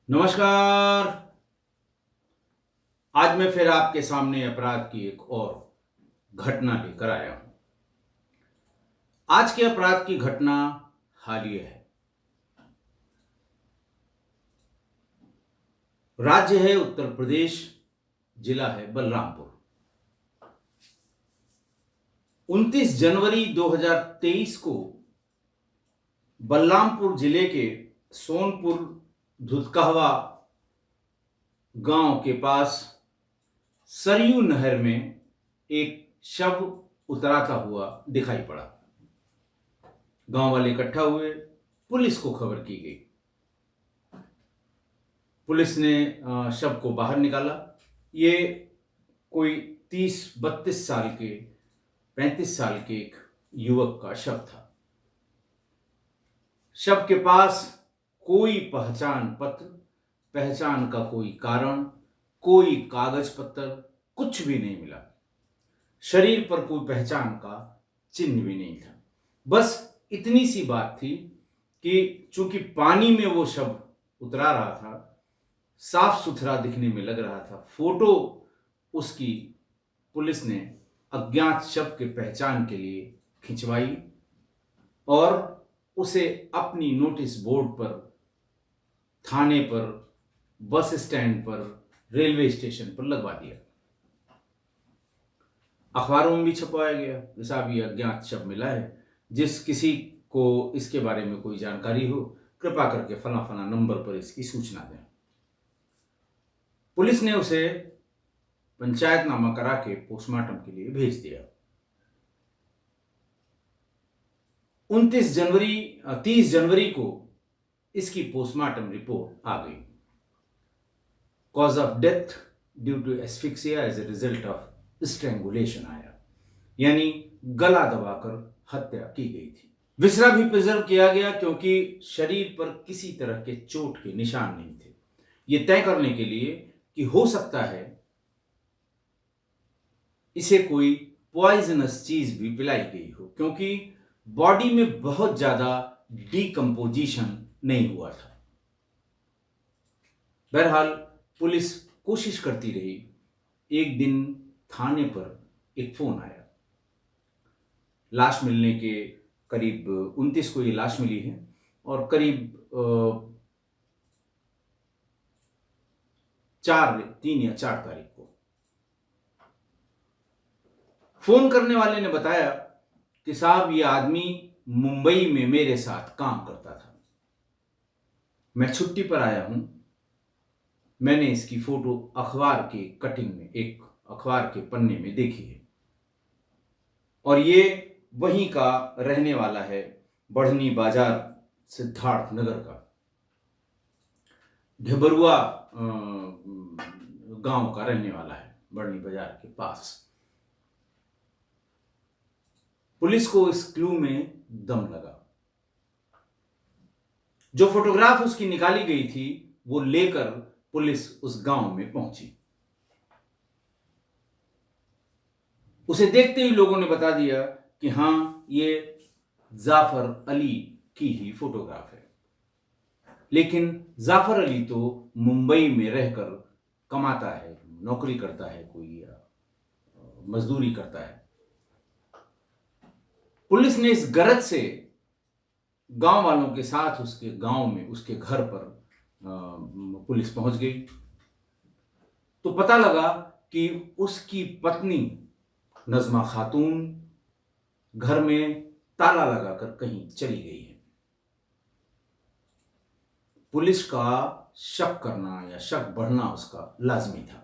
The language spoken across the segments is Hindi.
नमस्कार। आज मैं फिर आपके सामने अपराध की एक और घटना लेकर आया हूं। आज के अपराध की घटना हालिया है। राज्य है उत्तर प्रदेश, जिला है बलरामपुर। 29 जनवरी 2023 को बलरामपुर जिले के सोनपुर धुतकहवा गांव के पास सरयू नहर में एक शव उतराता हुआ दिखाई पड़ा। गांव वाले इकट्ठा हुए, पुलिस को खबर की गई। पुलिस ने शव को बाहर निकाला। ये कोई 30-32 साल के 35 साल के एक युवक का शव था। शव के पास कोई पहचान पत्र, पहचान का कोई कारण, कोई कागज पत्र, कुछ भी नहीं मिला। शरीर पर कोई पहचान का चिन्ह भी नहीं था। बस इतनी सी बात थी कि चूंकि पानी में वो शव उतरा रहा था, साफ सुथरा दिखने में लग रहा था। फोटो उसकी पुलिस ने अज्ञात शव के पहचान के लिए खिंचवाई और उसे अपनी नोटिस बोर्ड पर, थाने पर, बस स्टैंड पर, रेलवे स्टेशन पर लगवा दिया। अखबारों में भी छपवाया गया कि साहब ये अज्ञात शव मिला है, जिस किसी को इसके बारे में कोई जानकारी हो कृपा करके फला फला नंबर पर इसकी सूचना दें। पुलिस ने उसे पंचायतनामा करा के पोस्टमार्टम के लिए भेज दिया। 30 जनवरी को इसकी पोस्टमार्टम रिपोर्ट आ गई। Cause of death due to asphyxia as a result of strangulation आया, यानी गला दबाकर हत्या की गई थी। विसरा भी प्रिजर्व किया गया क्योंकि शरीर पर किसी तरह के चोट के निशान नहीं थे। यह तय करने के लिए कि हो सकता है इसे कोई पॉइजनस चीज भी पिलाई गई हो, क्योंकि बॉडी में बहुत ज्यादा डिकम्पोजिशन नहीं हुआ था। बहरहाल पुलिस कोशिश करती रही। एक दिन थाने पर एक फोन आया। लाश मिलने के करीब 29 को ये लाश मिली है और करीब 3 या 4 तारीख को फोन करने वाले ने बताया कि साहब ये आदमी मुंबई में मेरे साथ काम करता था, मैं छुट्टी पर आया हूं। मैंने इसकी फोटो अखबार के कटिंग में, एक अखबार के पन्ने में देखी है और ये वहीं का रहने वाला है, बढ़नी बाजार सिद्धार्थ नगर का, ढेबरुआ गांव का रहने वाला है, बढ़नी बाजार के पास। पुलिस को इस क्लू में दम लगा। जो फोटोग्राफ उसकी निकाली गई थी वो लेकर पुलिस उस गांव में पहुंची। उसे देखते ही लोगों ने बता दिया कि हां, ये जाफर अली की ही फोटोग्राफ है। लेकिन जाफर अली तो मुंबई में रहकर कमाता है, नौकरी करता है, कोई मजदूरी करता है। पुलिस ने इस गरज से गांव वालों के साथ उसके गांव में, उसके घर पर पुलिस पहुंच गई तो पता लगा कि उसकी पत्नी नजमा खातून घर में ताला लगाकर कहीं चली गई है। पुलिस का शक करना या शक बढ़ना उसका लाजमी था।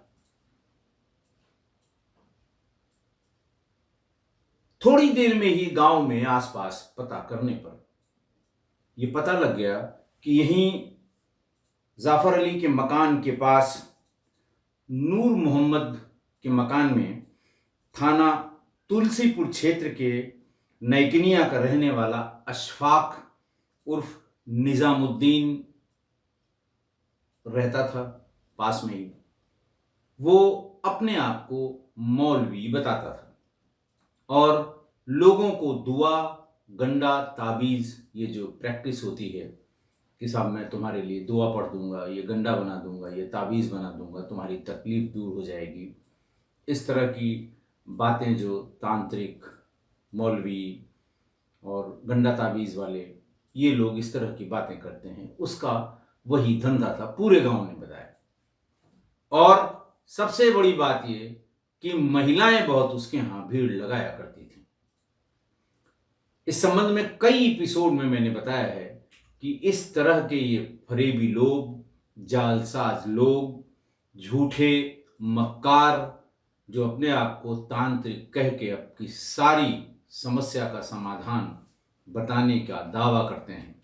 थोड़ी देर में ही गांव में आसपास पता करने पर यह पता लग गया कि यहीं जाफर अली के मकान के पास नूर मोहम्मद के मकान में थाना तुलसीपुर क्षेत्र के नैकिनिया का रहने वाला अशफाक उर्फ निजामुद्दीन रहता था। पास में ही वो अपने आप को मौलवी बताता था और लोगों को दुआ, गंडा, ताबीज, ये जो प्रैक्टिस होती है कि साहब मैं तुम्हारे लिए दुआ पढ़ दूंगा, ये गंडा बना दूंगा, ये ताबीज़ बना दूंगा, तुम्हारी तकलीफ़ दूर हो जाएगी। इस तरह की बातें जो तांत्रिक, मौलवी और गंडा ताबीज़ वाले ये लोग इस तरह की बातें करते हैं, उसका वही धंधा था, पूरे गांव ने बताया। और सबसे बड़ी बात ये कि महिलाएं बहुत उसके यहाँ भीड़ लगाया करती थी। इस संबंध में कई एपिसोड में मैंने बताया है कि इस तरह के ये फरेबी लोग, जालसाज लोग, झूठे मक्कार जो अपने आप को तांत्रिक कह के आपकी सारी समस्या का समाधान बताने का दावा करते हैं,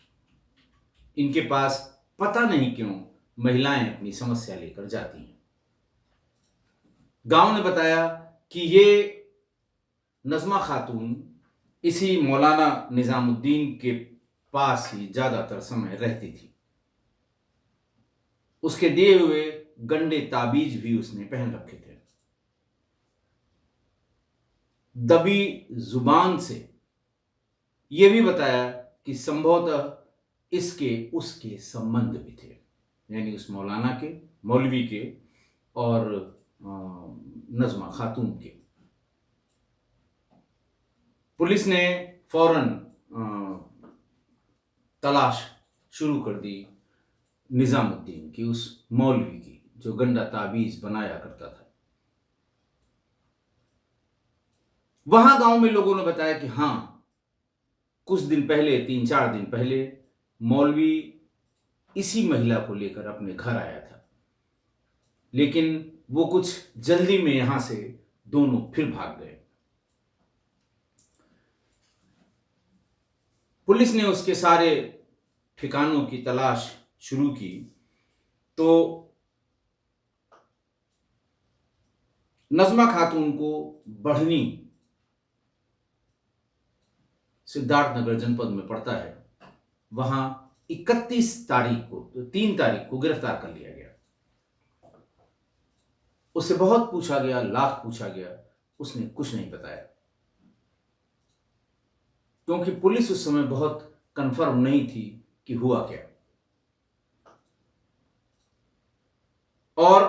इनके पास पता नहीं क्यों महिलाएं अपनी समस्या लेकर जाती हैं। गांव ने बताया कि ये नज़मा खातून इसी मौलाना निजामुद्दीन के पास ही ज्यादातर समय रहती थी। उसके दिए हुए गंडे ताबीज भी उसने पहन रखे थे। दबी जुबान से यह भी बताया कि संभवतः इसके उसके संबंध भी थे, यानी उस मौलाना के, मौलवी के और नज़मा खातून के। पुलिस ने फौरन तलाश शुरू कर दी निजामुद्दीन की, उस मौलवी की जो गंडा ताबीज बनाया करता था। वहां गांव में लोगों ने बताया कि हां, कुछ दिन पहले, 3-4 दिन पहले मौलवी इसी महिला को लेकर अपने घर आया था, लेकिन वो कुछ जल्दी में यहां से दोनों फिर भाग गए। पुलिस ने उसके सारे ठिकानों की तलाश शुरू की तो नज़मा खातून को बढ़नी, सिद्धार्थनगर जनपद में पड़ता है, वहां 31 तारीख को, तो 3 तारीख को गिरफ्तार कर लिया गया। उससे बहुत पूछा गया, लाख पूछा गया, उसने कुछ नहीं बताया, क्योंकि पुलिस उस समय बहुत कंफर्म नहीं थी कि हुआ क्या। और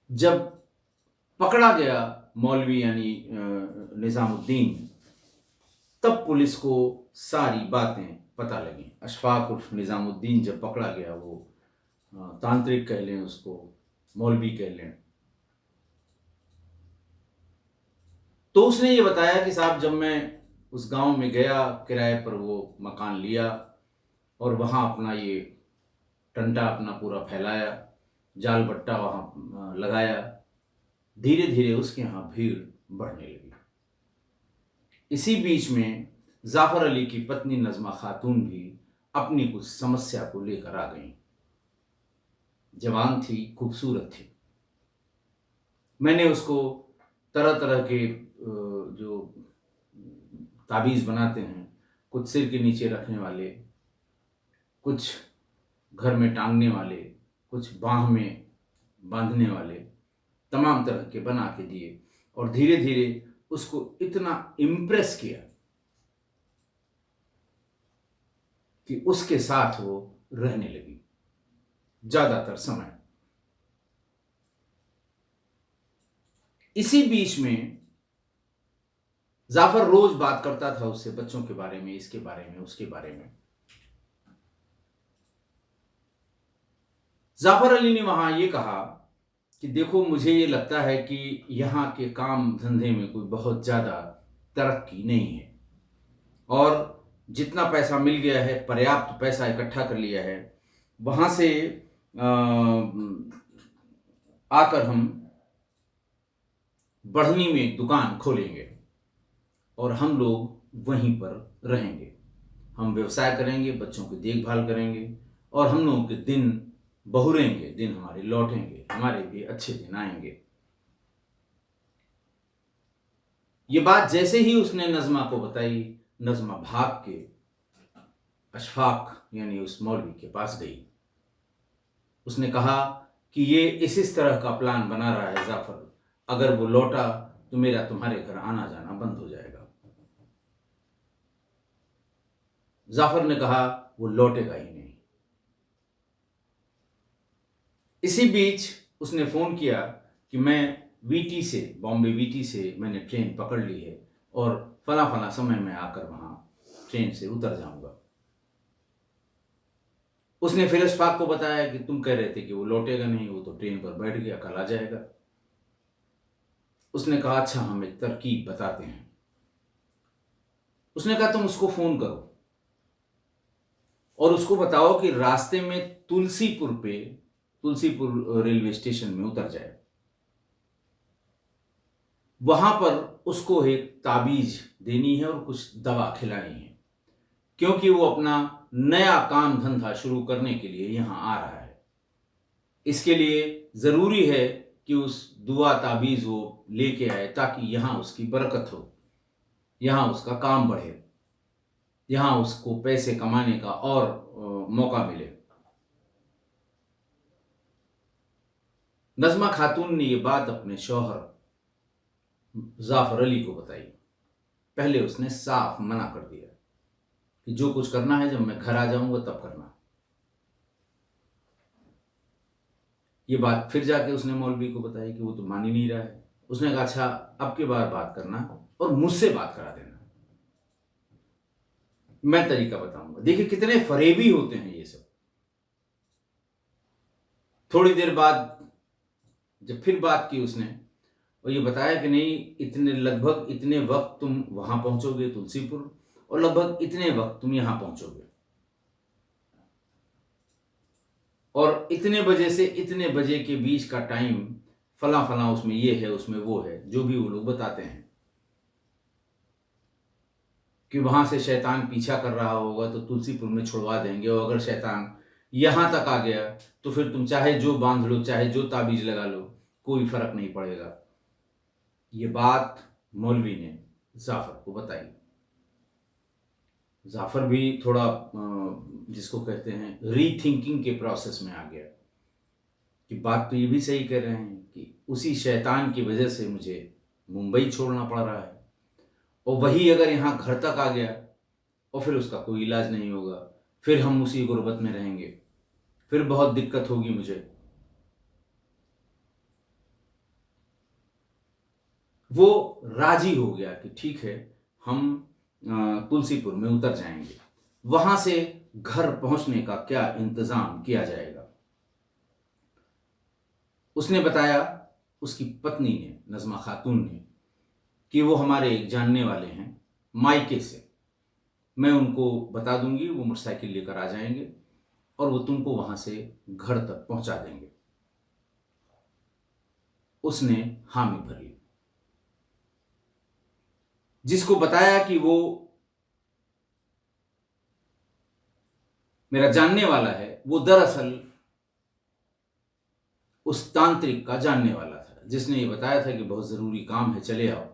जब पकड़ा गया मौलवी यानी निजामुद्दीन, तब पुलिस को सारी बातें पता लगी। अशफाक उर्फ निजामुद्दीन जब पकड़ा गया, वो तांत्रिक कह लें उसको, मौलवी कह लें, तो उसने ये बताया कि साहब जब मैं उस गांव में गया, किराए पर वो मकान लिया और वहां अपना ये टंटा अपना पूरा फैलाया, जाल बट्टा वहां लगाया, धीरे धीरे उसके यहाँ भीड़ बढ़ने लगी। इसी बीच में जाफर अली की पत्नी नज़मा खातून भी अपनी कुछ समस्या को लेकर आ गई। जवान थी, खूबसूरत थी। मैंने उसको तरह तरह के जो ताबीज़ बनाते हैं, कुछ सिर के नीचे रखने वाले, कुछ घर में टांगने वाले, कुछ बाह में बांधने वाले, तमाम तरह के बना के दिए और धीरे धीरे उसको इतना इम्प्रेस किया कि उसके साथ वो रहने लगी ज्यादातर समय। इसी बीच में जाफर रोज बात करता था उससे, बच्चों के बारे में, इसके बारे में, उसके बारे में। जाफर अली ने वहां ये कहा कि देखो, मुझे ये लगता है कि यहाँ के काम धंधे में कोई बहुत ज़्यादा तरक्की नहीं है और जितना पैसा मिल गया है, पर्याप्त पैसा इकट्ठा कर लिया है, वहाँ से आकर हम बढ़नी में एक दुकान खोलेंगे और हम लोग वहीं पर रहेंगे। हम व्यवसाय करेंगे, बच्चों की देखभाल करेंगे और हम लोगों के दिन बहुरेंगे, दिन हमारे लौटेंगे, हमारे भी अच्छे दिन आएंगे। ये बात जैसे ही उसने नज़मा को बताई, नज़मा भाग के अशफाक यानी उस मौलवी के पास गई। उसने कहा कि ये इस तरह का प्लान बना रहा है जाफर, अगर वो लौटा तो मेरा तुम्हारे घर आना जाना बंद हो जाएगा। जाफर ने कहा वो लौटेगा ही नहीं। इसी बीच उसने फ़ोन किया कि मैं वीटी से, बॉम्बे वीटी से मैंने ट्रेन पकड़ ली है और फला फला समय में आकर वहाँ ट्रेन से उतर जाऊंगा। उसने फिर अशफाक को बताया कि तुम कह रहे थे कि वो लौटेगा नहीं, वो तो ट्रेन पर बैठ गया, कल आ जाएगा। उसने कहा अच्छा हम एक तरकीब बताते हैं। उसने कहा तुम उसको फ़ोन करो और उसको बताओ कि रास्ते में तुलसीपुर रेलवे स्टेशन में उतर जाए। वहां पर उसको एक ताबीज देनी है और कुछ दवा खिलानी है, क्योंकि वो अपना नया काम धंधा शुरू करने के लिए यहां आ रहा है। इसके लिए ज़रूरी है कि उस दुआ ताबीज़ वो लेके आए ताकि यहाँ उसकी बरकत हो, यहाँ उसका काम बढ़े, यहाँ उसको पैसे कमाने का और मौका मिले। नज़मा खातून ने ये बात अपने शौहर जाफर अली को बताई। पहले उसने साफ मना कर दिया कि जो कुछ करना है जब मैं घर आ जाऊंगा तब करना। ये बात फिर जाके उसने मौलवी को बताई कि वो तो मान ही नहीं रहा है। उसने कहा अच्छा अब की बार बात करना और मुझसे बात करा देना, मैं तरीका बताऊंगा। देखिए कितने फरेबी होते हैं ये सब। थोड़ी देर बाद जब फिर बात की उसने और ये बताया कि नहीं लगभग इतने वक्त तुम वहां पहुंचोगे तुलसीपुर और लगभग इतने वक्त तुम यहां पहुंचोगे और इतने बजे से इतने बजे के बीच का टाइम फला फला उसमें ये है उसमें वो है, जो भी वो लोग बताते हैं कि वहां से शैतान पीछा कर रहा होगा तो तुलसीपुर में छुड़वा देंगे और अगर शैतान यहां तक आ गया तो फिर तुम चाहे जो बांध लो चाहे जो ताबीज लगा लो कोई फर्क नहीं पड़ेगा। ये बात मौलवी ने जाफर को बताई। जाफर भी थोड़ा जिसको कहते हैं रीथिंकिंग के प्रोसेस में आ गया कि बात तो ये भी सही कह रहे हैं कि उसी शैतान की वजह से मुझे मुंबई छोड़ना पड़ रहा है और वही अगर यहाँ घर तक आ गया और फिर उसका कोई इलाज नहीं होगा, फिर हम उसी गुर्बत में रहेंगे, फिर बहुत दिक्कत होगी मुझे। वो राजी हो गया कि ठीक है हम तुलसीपुर में उतर जाएंगे, वहां से घर पहुंचने का क्या इंतजाम किया जाएगा। उसने बताया उसकी पत्नी ने, नज़मा खातून ने, कि वो हमारे एक जानने वाले हैं मायके से, मैं उनको बता दूंगी, वो मोटरसाइकिल लेकर आ जाएंगे और वो तुमको वहां से घर तक पहुंचा देंगे। उसने हामी भर ली। जिसको बताया कि वो मेरा जानने वाला है, वो दरअसल उस तांत्रिक का जानने वाला था जिसने ये बताया था कि बहुत ज़रूरी काम है, चले आओ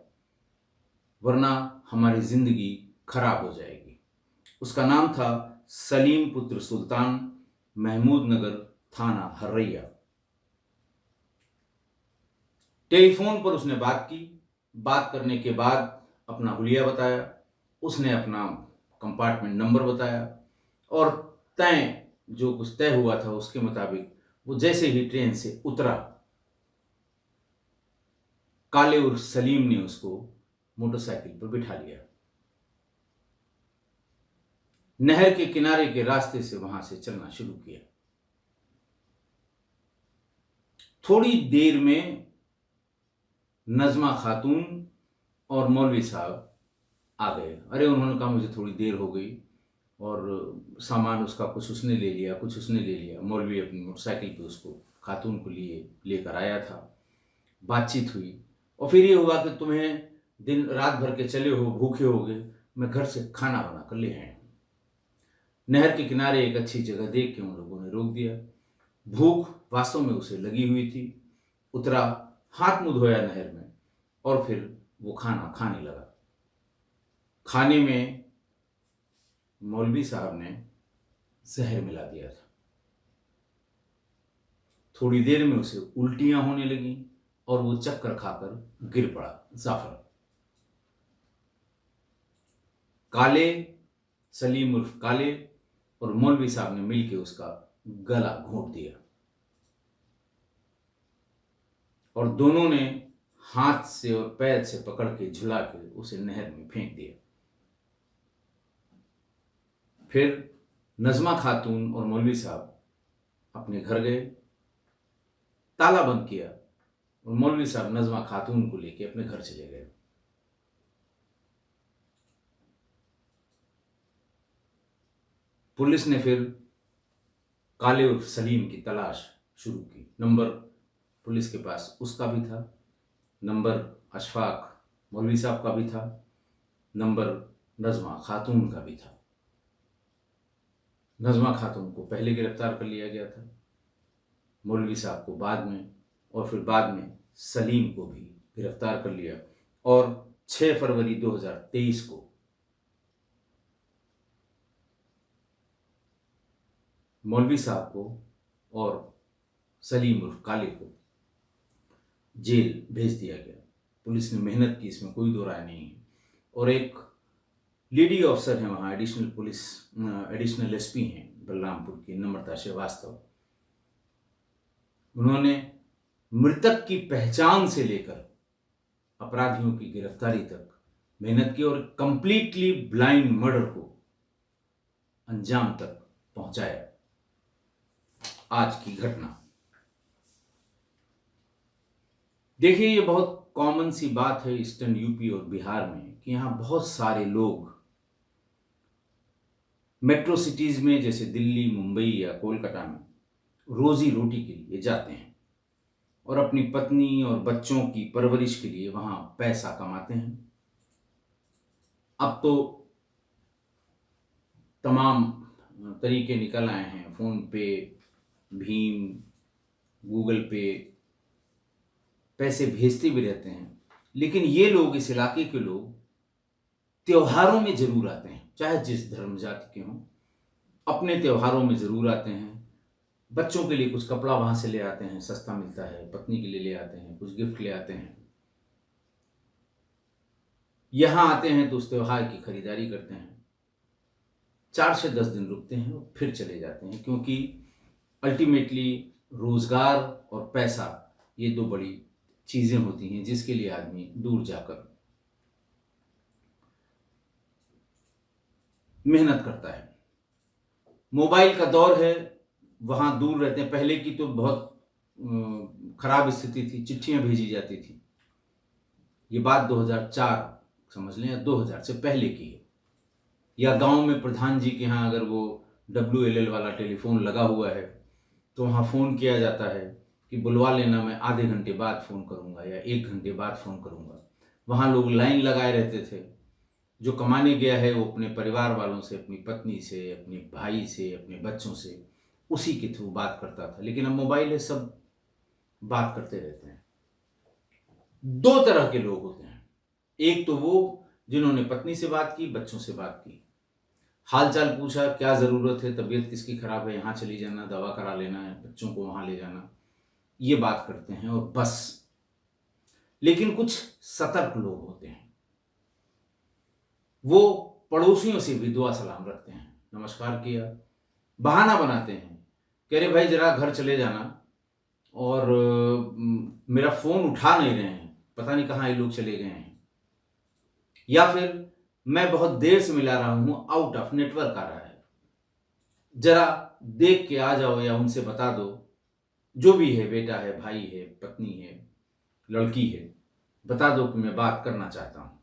वरना हमारी ज़िंदगी खराब हो जाएगी। उसका नाम था सलीम पुत्र सुल्तान, महमूद नगर, थाना हर्रैया। टेलीफोन पर उसने बात की। बात करने के बाद अपना हुलिया बताया, उसने अपना कंपार्टमेंट नंबर बताया और जो कुछ तय हुआ था उसके मुताबिक वो जैसे ही ट्रेन से उतरा, काले उर्फ सलीम ने उसको मोटरसाइकिल पर बिठा लिया। नहर के किनारे के रास्ते से वहां से चलना शुरू किया। थोड़ी देर में नज़मा खातून और मौलवी साहब आ गए। अरे उन्होंने कहा मुझे थोड़ी देर हो गई और सामान उसका कुछ उसने ले लिया, कुछ उसने ले लिया। मौलवी अपनी मोटरसाइकिल पे उसको, खातून को लेकर आया था। बातचीत हुई और फिर ये हुआ कि तुम्हें दिन रात भर के चले हो, भूखे हो गए, मैं घर से खाना बना कर ले आया। नहर के किनारे एक अच्छी जगह देख के उन लोगों ने रोक दिया। भूख वास्तव में उसे लगी हुई थी। उतरा, हाथ मुंह धोया नहर में और फिर वो खाना खाने लगा। खाने में मौलवी साहब ने जहर मिला दिया था। थोड़ी देर में उसे उल्टियां होने लगी और वो चक्कर खाकर गिर पड़ा। जाफर, काले सलीम उर्फ काले और मौलवी साहब ने मिलकर उसका गला घोंट दिया और दोनों ने हाथ से और पैर से पकड़ के झुला के उसे नहर में फेंक दिया। फिर नजमा खातून और मौलवी साहब अपने घर गए, ताला बंद किया और मौलवी साहब नजमा खातून को लेके अपने घर चले गए। पुलिस ने फिर काले उर्फ सलीम की तलाश शुरू की। नंबर पुलिस के पास उसका भी था, नंबर अशफाक मौलवी साहब का भी था, नंबर नजमा खातून का भी था। नजमा खातून को पहले गिरफ्तार कर लिया गया था, मौलवी साहब को बाद में, और फिर बाद में सलीम को भी गिरफ्तार कर लिया और 6 फरवरी 2023 को मौलवी साहब को और सलीम उर्फ काले को जेल भेज दिया गया। पुलिस ने मेहनत की, इसमें कोई दो राय नहीं है। और एक लेडी ऑफिसर है वहाँ, एडिशनल एसपी हैं बलरामपुर की, नम्रता श्रीवास्तव, उन्होंने मृतक की पहचान से लेकर अपराधियों की गिरफ्तारी तक मेहनत की और कंप्लीटली ब्लाइंड मर्डर को अंजाम तक पहुंचाया। आज की घटना देखिए, ये बहुत कॉमन सी बात है ईस्टर्न यूपी और बिहार में कि यहाँ बहुत सारे लोग मेट्रो सिटीज में जैसे दिल्ली, मुंबई या कोलकाता में रोजी रोटी के लिए जाते हैं और अपनी पत्नी और बच्चों की परवरिश के लिए वहां पैसा कमाते हैं। अब तो तमाम तरीके निकल आए हैं, फोन पे, भीम, गूगल पे, पैसे भेजते भी रहते हैं। लेकिन ये लोग, इस इलाके के लोग, त्योहारों में जरूर आते हैं, चाहे जिस धर्म जाति के हों, अपने त्योहारों में जरूर आते हैं। बच्चों के लिए कुछ कपड़ा वहां से ले आते हैं, सस्ता मिलता है, पत्नी के लिए ले आते हैं, कुछ गिफ्ट ले आते हैं। यहां आते हैं तो उस त्योहार की खरीदारी करते हैं, 4 से 10 दिन रुकते हैं और फिर चले जाते हैं, क्योंकि अल्टीमेटली रोजगार और पैसा, ये दो बड़ी चीजें होती हैं जिसके लिए आदमी दूर जाकर मेहनत करता है। मोबाइल का दौर है, वहां दूर रहते हैं। पहले की तो बहुत खराब स्थिति थी, चिट्ठियां भेजी जाती थी। ये बात 2004 समझ लें, या 2000 से पहले की है। या गांव में प्रधान जी के यहाँ अगर वो WLL वाला टेलीफोन लगा हुआ है तो वहाँ फ़ोन किया जाता है कि बुलवा लेना, मैं आधे घंटे बाद फ़ोन करूँगा या 1 घंटे बाद फ़ोन करूँगा। वहाँ लोग लाइन लगाए रहते थे। जो कमाने गया है वो अपने परिवार वालों से, अपनी पत्नी से, अपने भाई से, अपने बच्चों से, उसी के थ्रू बात करता था। लेकिन अब मोबाइल है, सब बात करते रहते हैं। 2 तरह के लोग होते हैं, एक तो वो जिन्होंने पत्नी से बात की, बच्चों से बात की, हाल चाल पूछा, क्या ज़रूरत है, तबीयत किसकी ख़राब है, यहाँ चली जाना, दवा करा लेना है, बच्चों को वहाँ ले जाना, ये बात करते हैं और बस। लेकिन कुछ सतर्क लोग होते हैं, वो पड़ोसियों से भी दुआ सलाम रखते हैं। नमस्कार किया, बहाना बनाते हैं, कह रहे भाई जरा घर चले जाना, और मेरा फ़ोन उठा नहीं रहे हैं, पता नहीं कहाँ ये लोग चले गए हैं, या फिर मैं बहुत देर से मिला रहा हूँ, आउट ऑफ नेटवर्क आ रहा है, जरा देख के आ जाओ या उनसे बता दो, जो भी है, बेटा है, भाई है, पत्नी है, लड़की है, बता दो कि मैं बात करना चाहता हूँ।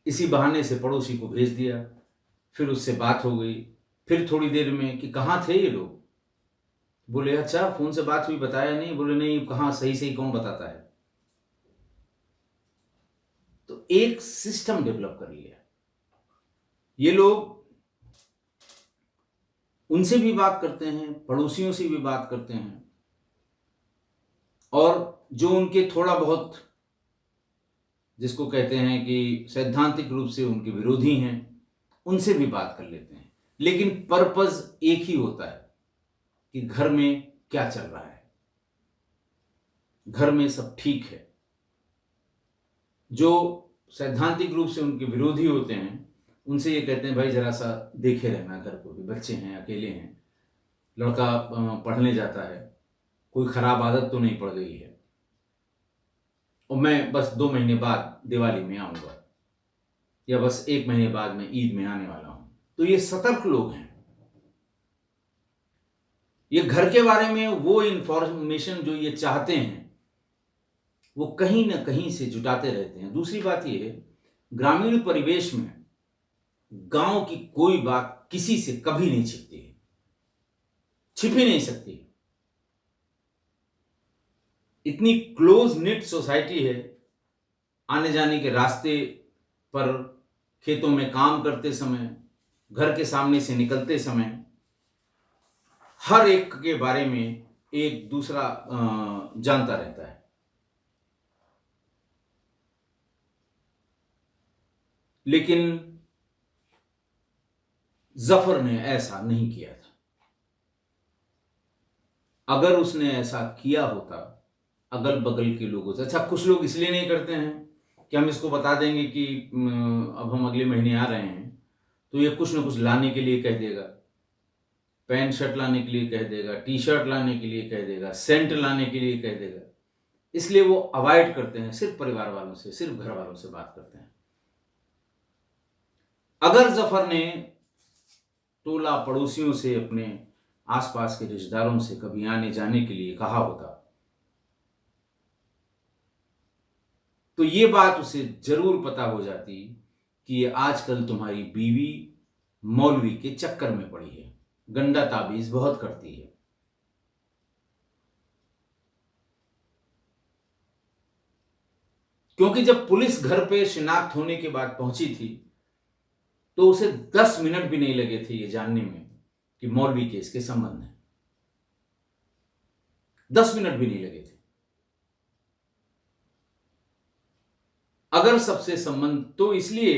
इसी बहाने से पड़ोसी को भेज दिया, फिर उससे बात हो गई। फिर थोड़ी देर में कि कहाँ थे ये लोग, बोले अच्छा फ़ोन से बात हुई, बताया नहीं, बोले नहीं, कहाँ, सही सही कौन बताता है। तो एक सिस्टम डेवलप कर लिया। ये लोग उनसे भी बात करते हैं, पड़ोसियों से भी बात करते हैं, और जो उनके थोड़ा बहुत, जिसको कहते हैं कि सैद्धांतिक रूप से उनके विरोधी हैं, उनसे भी बात कर लेते हैं। लेकिन पर्पस एक ही होता है कि घर में क्या चल रहा है, घर में सब ठीक है। जो सैद्धांतिक रूप से उनके विरोधी होते हैं, उनसे ये कहते हैं भाई ज़रा सा देखे रहना, घर को भी बच्चे हैं, अकेले हैं, लड़का पढ़ने जाता है, कोई ख़राब आदत तो नहीं पड़ गई है, और मैं बस 2 महीने बाद दिवाली में आऊँगा, या बस 1 महीने बाद मैं ईद में आने वाला हूँ। तो ये सतर्क लोग हैं। ये घर के बारे में वो इन्फॉर्मेशन जो ये चाहते हैं, वो कहीं न कहीं से जुटाते रहते हैं। दूसरी बात ये है, ग्रामीण परिवेश में गाँव की कोई बात किसी से कभी नहीं छिपती है, छिप ही नहीं सकती। इतनी क्लोज निट सोसाइटी है, आने जाने के रास्ते पर, खेतों में काम करते समय, घर के सामने से निकलते समय, हर एक के बारे में एक दूसरा जानता रहता है। लेकिन जफर ने ऐसा नहीं किया था। अगर उसने ऐसा किया होता, अगल बगल के लोगों से, अच्छा कुछ लोग इसलिए नहीं करते हैं कि हम इसको बता देंगे कि अब हम अगले महीने आ रहे हैं, तो ये कुछ ना कुछ लाने के लिए कह देगा, पैंट शर्ट लाने के लिए कह देगा, टी शर्ट लाने के लिए कह देगा, सेंट लाने के लिए कह देगा। इसलिए वो अवॉइड करते हैं, सिर्फ परिवार वालों से, सिर्फ घर वालों से बात करते हैं। अगर जफर ने टोला पड़ोसियों से, अपने आसपास के रिश्तेदारों से कभी आने जाने के लिए कहा होता, तो ये बात उसे जरूर पता हो जाती कि ये आजकल तुम्हारी बीवी मौलवी के चक्कर में पड़ी है, गंदा ताबीज बहुत करती है। क्योंकि जब पुलिस घर पे शिनाख्त होने के बाद पहुंची थी, तो उसे 10 मिनट भी नहीं लगे थे ये जानने में कि मौलवी के इसके संबंध है। 10 मिनट भी नहीं लगे थे। अगर सबसे संबंध, तो इसलिए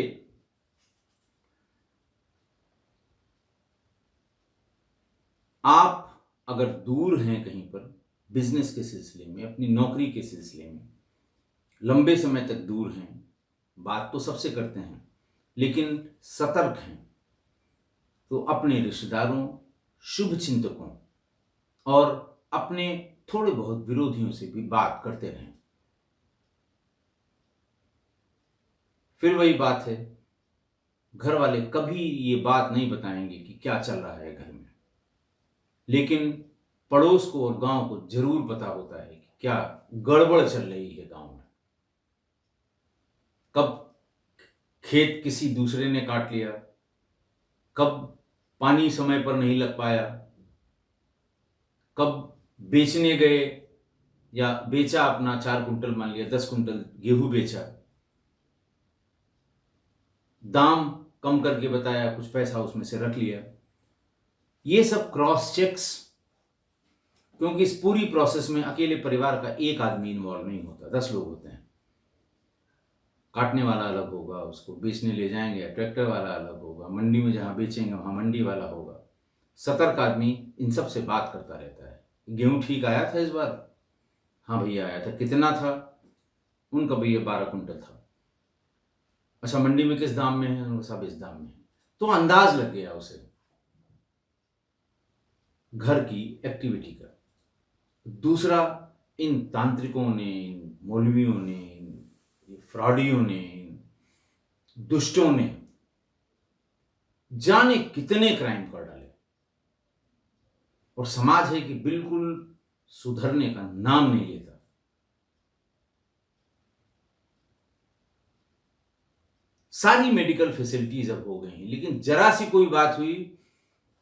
आप अगर दूर हैं कहीं पर, बिजनेस के सिलसिले में, अपनी नौकरी के सिलसिले में लंबे समय तक दूर हैं, बात तो सबसे करते हैं, लेकिन सतर्क हैं, तो अपने रिश्तेदारों, शुभ चिंतकों और अपने थोड़े बहुत विरोधियों से भी बात करते रहें। फिर वही बात है, घर वाले कभी ये बात नहीं बताएंगे कि क्या चल रहा है घर में, लेकिन पड़ोस को और गांव को जरूर पता होता है कि क्या गड़बड़ चल रही है गांव में। कब खेत किसी दूसरे ने काट लिया, कब पानी समय पर नहीं लग पाया, कब बेचने गए या बेचा अपना 4 कुंटल, मान लिया 10 कुंटल गेहूं बेचा, दाम कम करके बताया, कुछ पैसा उसमें से रख लिया। ये सब क्रॉस चेक्स, क्योंकि इस पूरी प्रोसेस में अकेले परिवार का एक आदमी इन्वॉल्व नहीं होता, 10 लोग होते हैं। काटने वाला अलग होगा, उसको बेचने ले जाएंगे, ट्रैक्टर वाला अलग होगा, मंडी में जहां बेचेंगे वहां मंडी वाला होगा। सतर्क आदमी इन सब से बात करता रहता है। गेहूं ठीक आया था इस बार? हाँ भैया आया था। कितना था? उनका भैया 12 कुंटल था। अच्छा मंडी में किस दाम में है? उनका सब इस दाम में है। तो अंदाज लग गया उसे घर की एक्टिविटी का। दूसरा, इन तांत्रिकों ने, इन मौलवियों ने, इन फ्रॉडियों ने, इन दुष्टों ने जाने कितने क्राइम कर डाले, और समाज है कि बिल्कुल सुधरने का नाम नहीं लेता। सारी मेडिकल फैसिलिटीज अब हो गई हैं, लेकिन जरा सी कोई बात हुई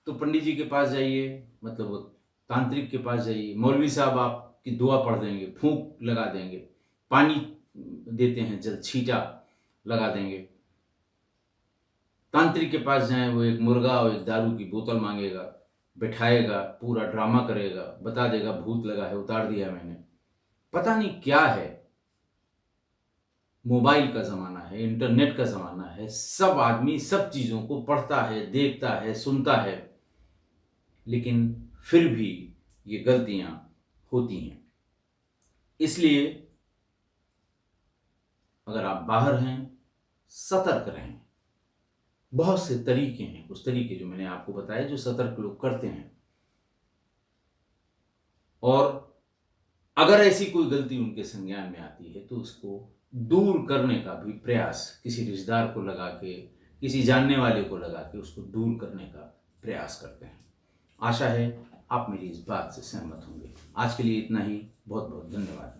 तो पंडित जी के पास जाइए, मतलब वो तांत्रिक के पास जाइए, मौलवी साहब आपकी दुआ पढ़ देंगे, फूंक लगा देंगे, पानी देते हैं, जल छींटा लगा देंगे। तांत्रिक के पास जाएं, वो एक मुर्गा और एक दारू की बोतल मांगेगा, बैठाएगा, पूरा ड्रामा करेगा, बता देगा भूत लगा है, उतार दिया मैंने, पता नहीं क्या है। मोबाइल का ज़माना है, इंटरनेट का ज़माना है, सब आदमी सब चीज़ों को पढ़ता है, देखता है, सुनता है, लेकिन फिर भी ये गलतियां होती हैं। इसलिए अगर आप बाहर हैं, सतर्क रहें। बहुत से तरीके हैं, कुछ तरीके जो मैंने आपको बताए जो सतर्क लोग करते हैं। और अगर ऐसी कोई गलती उनके संज्ञान में आती है तो उसको दूर करने का भी प्रयास, किसी रिश्तेदार को लगा के, किसी जानने वाले को लगा के उसको दूर करने का प्रयास करते हैं। आशा है आप मेरी इस बात से सहमत होंगे। आज के लिए इतना ही। बहुत बहुत धन्यवाद।